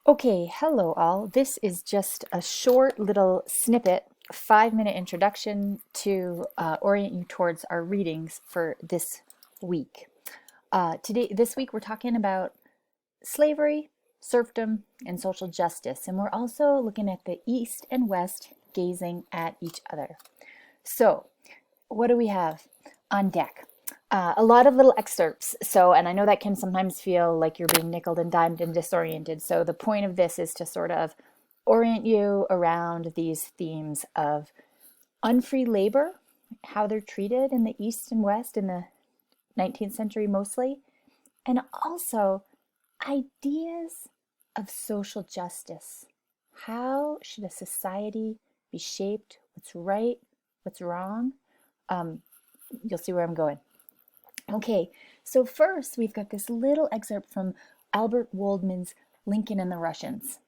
Okay, hello all. This is just a short little snippet, 5-minute introduction to orient you towards our readings for this week. This week, we're talking about slavery, serfdom, and social justice, and we're also looking at the East and West gazing at each other. So, what do we have on deck? A lot of little excerpts. And I know that can sometimes feel like you're being nickeled and dimed and disoriented. So the point of this is to sort of orient you around these themes of unfree labor, how they're treated in the East and West in the 19th century mostly, and also ideas of social justice. How should a society be shaped? What's right? What's wrong? You'll see where I'm going. Okay, so first we've got this little excerpt from Albert Waldman's Lincoln and the Russians,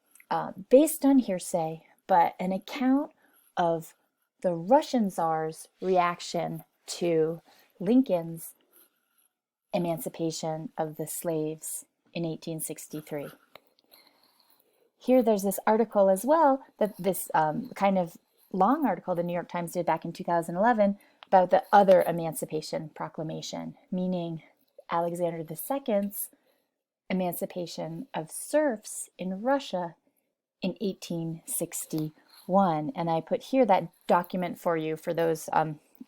based on hearsay, but an account of the Russian Tsar's reaction to Lincoln's emancipation of the slaves in 1863. Here there's this article as well, that this kind of long article the New York Times did back in 2011 about the other Emancipation Proclamation, meaning Alexander II's emancipation of serfs in Russia in 1861. And I put here that document for you for those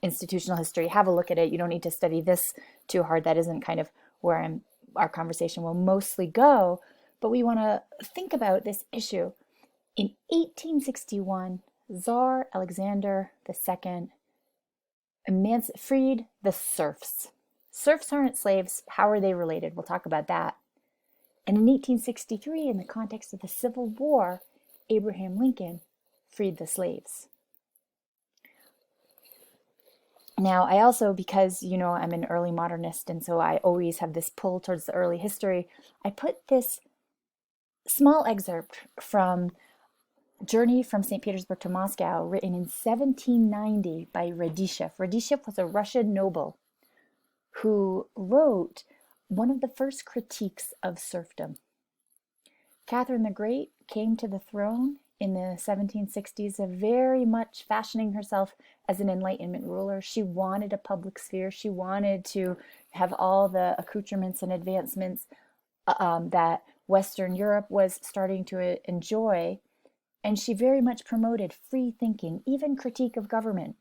institutional history. Have a look at it. You don't need to study this too hard. That isn't kind of where our conversation will mostly go. But we want to think about this issue. In 1861, Tsar Alexander II freed the serfs. Serfs aren't slaves. How are they related? We'll talk about that. And in 1863, in the context of the Civil War, Abraham Lincoln freed the slaves. Now, I also, because, I'm an early modernist, and so I always have this pull towards the early history, I put this small excerpt from Journey from St. Petersburg to Moscow, written in 1790 by Radishev. Radishev was a Russian noble who wrote one of the first critiques of serfdom. Catherine the Great came to the throne in the 1760s, very much fashioning herself as an Enlightenment ruler. She wanted a public sphere. She wanted to have all the accoutrements and advancements that Western Europe was starting to enjoy. And she very much promoted free thinking, even critique of government.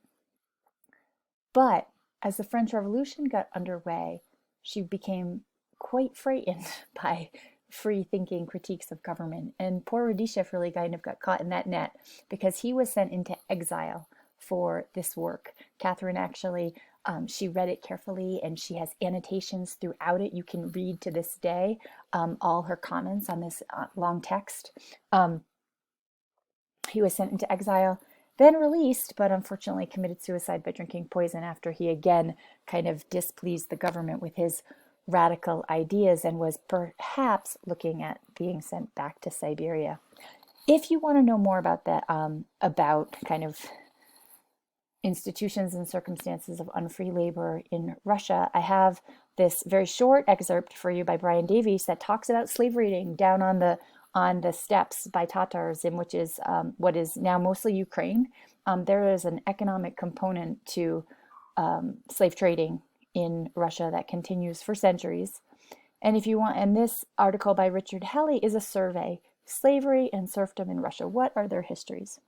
But as the French Revolution got underway, she became quite frightened by free thinking critiques of government. And poor Radishev really kind of got caught in that net because he was sent into exile for this work. Catherine actually, she read it carefully and she has annotations throughout it. You can read to this day all her comments on this long text. He was sent into exile, then released, but unfortunately committed suicide by drinking poison after he again kind of displeased the government with his radical ideas and was perhaps looking at being sent back to Siberia. If you want to know more about that, about kind of institutions and circumstances of unfree labor in Russia, I have this very short excerpt for you by Brian Davies that talks about slave raiding down on the steppes by Tatars, in which is what is now mostly Ukraine. There is an economic component to slave trading in Russia that continues for centuries. And if you want, and this article by Richard Helley is a survey, Slavery and Serfdom in Russia. What are their histories?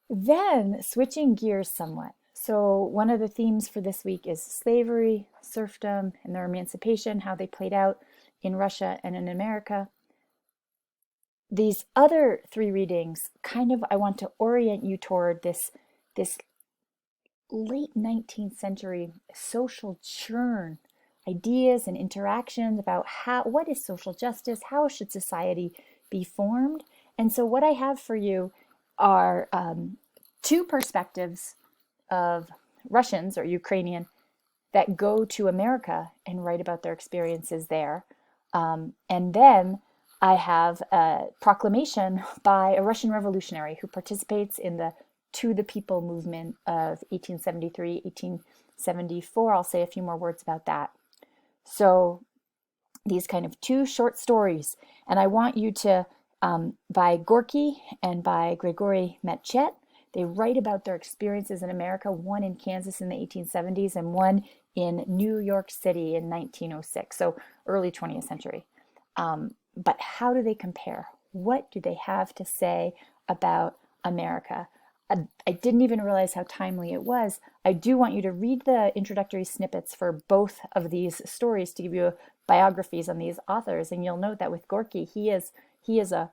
Then switching gears somewhat. So one of the themes for this week is slavery, serfdom, and their emancipation, how they played out in Russia and in America. These other three readings, I want to orient you toward this late 19th century social churn, ideas and interactions about what is social justice, how should society be formed. And so what I have for you are two perspectives of Russians or Ukrainian that go to America and write about their experiences there. And then I have a proclamation by a Russian revolutionary who participates in the To the People movement of 1873, 1874. I'll say a few more words about that. So these kind of two short stories. And I want you to, by Gorky and by Grigory Metchet, they write about their experiences in America, one in Kansas in the 1870s and one in New York City in 1906, so early 20th century. But how do they compare? What do they have to say about America? I didn't even realize how timely it was. I do want you to read the introductory snippets for both of these stories to give you biographies on these authors. And you'll note that with Gorky, he is a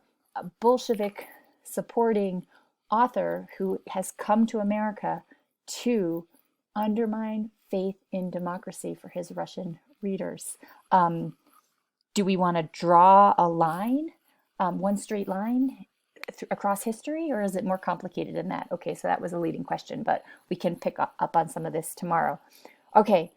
Bolshevik supporting author who has come to America to undermine faith in democracy for his Russian readers. Do we want to draw a line, one straight line across history, or is it more complicated than that? Okay, so that was a leading question, but we can pick up on some of this tomorrow. Okay,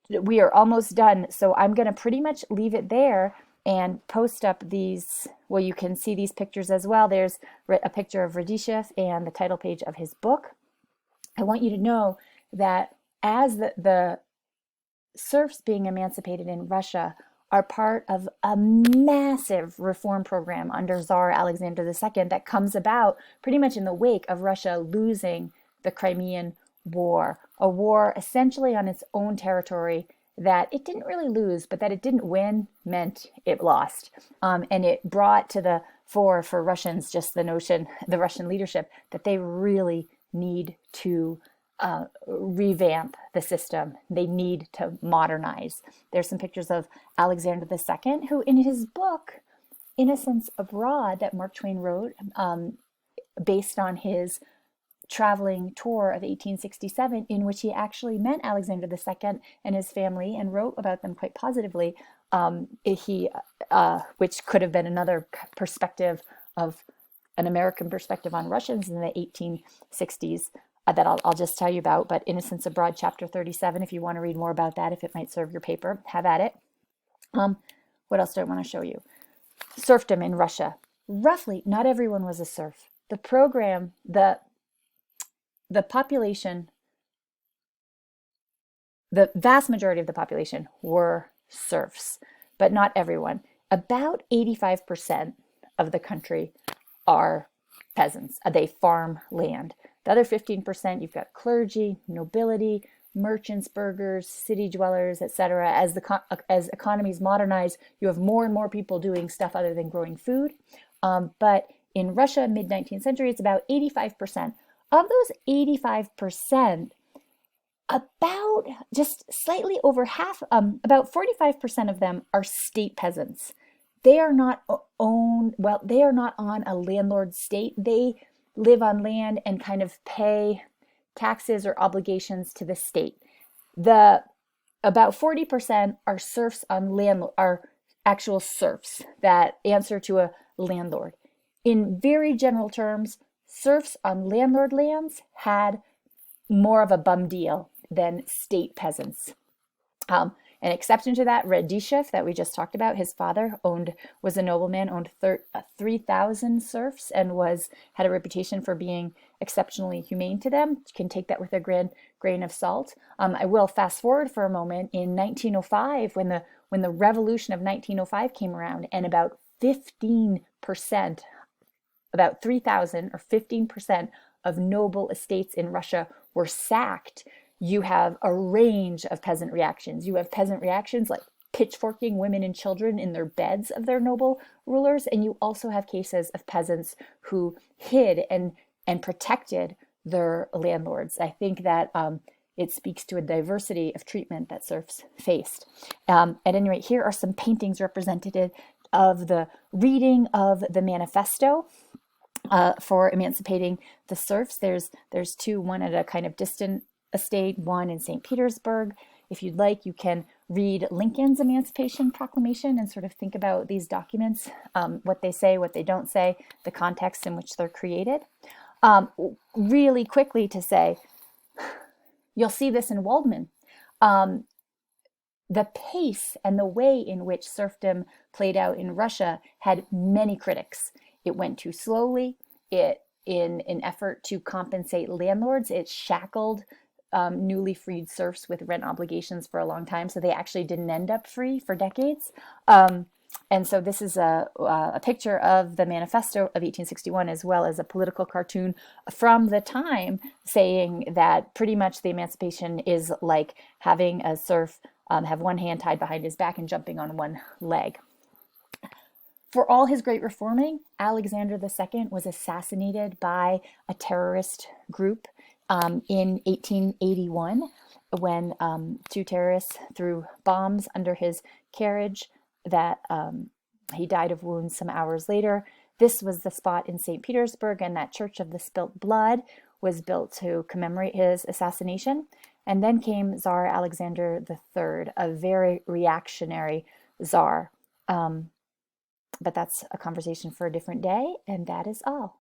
we are almost done, so I'm going to pretty much leave it there and post up these. Well, you can see these pictures as well. There's a picture of Radishev and the title page of his book. I want you to know that as the serfs being emancipated in Russia are part of a massive reform program under Tsar Alexander II that comes about pretty much in the wake of Russia losing the Crimean War, a war essentially on its own territory that it didn't really lose, but that it didn't win meant it lost. And it brought to the fore for Russians just the notion, the Russian leadership, that they really need to revamp the system. They need to modernize. There's some pictures of Alexander II, who in his book, Innocents Abroad, that Mark Twain wrote, based on his traveling tour of 1867, in which he actually met Alexander II and his family and wrote about them quite positively, which could have been another perspective of an American perspective on Russians in the 1860s. That I'll just tell you about, but Innocents Abroad, chapter 37, if you want to read more about that, if it might serve your paper, have at it. What else do I want to show you? Serfdom in Russia. Roughly, not everyone was a serf. The program, the population, the vast majority of the population were serfs, but not everyone. About 85% of the country are peasants. They farm land. The other 15%, you've got clergy, nobility, merchants, burghers, city dwellers, etc. As economies modernize, you have more and more people doing stuff other than growing food. But in Russia, mid-19th century, it's about 85%. Of those 85%, about just slightly over half, about 45% of them are state peasants. They are not they are not on a landlord state. They live on land and kind of pay taxes or obligations to the state. About 40% are serfs on are actual serfs that answer to a landlord. In very general terms, serfs on landlord lands had more of a bum deal than state peasants. An exception to that, Radishev, that we just talked about, his father was a nobleman, owned 3,000 serfs, and had a reputation for being exceptionally humane to them. You can take that with a grain of salt. I will fast forward for a moment. In 1905, when the revolution of 1905 came around, and about 15%, about 3,000 or 15% of noble estates in Russia were sacked, you have a range of peasant reactions. You have peasant reactions like pitchforking women and children in their beds of their noble rulers, and you also have cases of peasants who hid and protected their landlords. I think that it speaks to a diversity of treatment that serfs faced. At any rate, here are some paintings representative of the reading of the manifesto for emancipating the serfs. There's two, one at a kind of distant estate, one in St. Petersburg. If you'd like, you can read Lincoln's Emancipation Proclamation and sort of think about these documents, what they say, what they don't say, the context in which they're created. Really quickly to say, you'll see this in Waldman. The pace and the way in which serfdom played out in Russia had many critics. It went too slowly. In an effort to compensate landlords, it shackled newly freed serfs with rent obligations for a long time, so they actually didn't end up free for decades. And so this is a picture of the manifesto of 1861, as well as a political cartoon from the time saying that pretty much the emancipation is like having a serf have one hand tied behind his back and jumping on one leg. For all his great reforming, Alexander II was assassinated by a terrorist group in 1881 when two terrorists threw bombs under his carriage that he died of wounds some hours later. This was the spot in St. Petersburg, and that Church of the Spilt Blood was built to commemorate his assassination. And then came Tsar Alexander III, a very reactionary czar. But that's a conversation for a different day, and that is all.